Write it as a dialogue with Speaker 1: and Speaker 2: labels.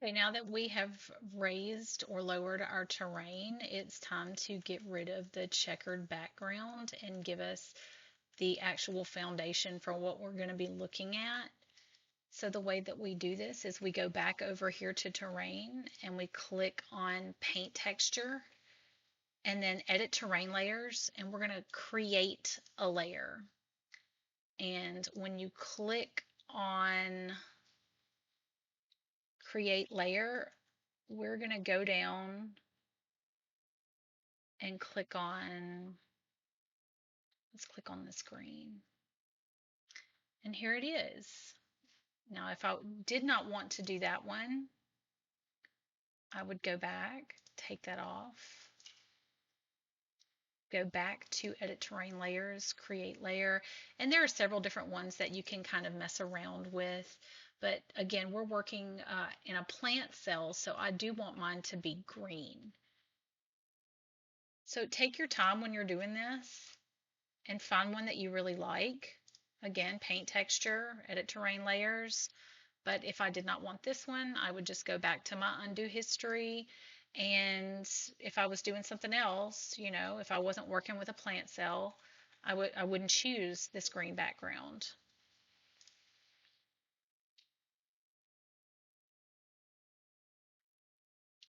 Speaker 1: Okay, now that we have raised or lowered our terrain, it's time to get rid of the checkered background and give us the actual foundation for what we're going to be looking at. So the way that we do this is we go back over here to terrain and we click on paint texture and then edit terrain layers, and we're going to create a layer. And when you click on create layer, we're going to go down and click on, let's click on this green. And here it is. Now, if I did not want to do that one, I would go back, take that off, go back to edit terrain layers, create layer. And there are several different ones that you can kind of mess around with. But again, we're working in a plant cell, so I do want mine to be green. So take your time when you're doing this and find one that you really like. Again, paint texture, edit terrain layers. But if I did not want this one, I would just go back to my undo history. And if I was doing something else, if I wasn't working with a plant cell, I wouldn't choose this green background.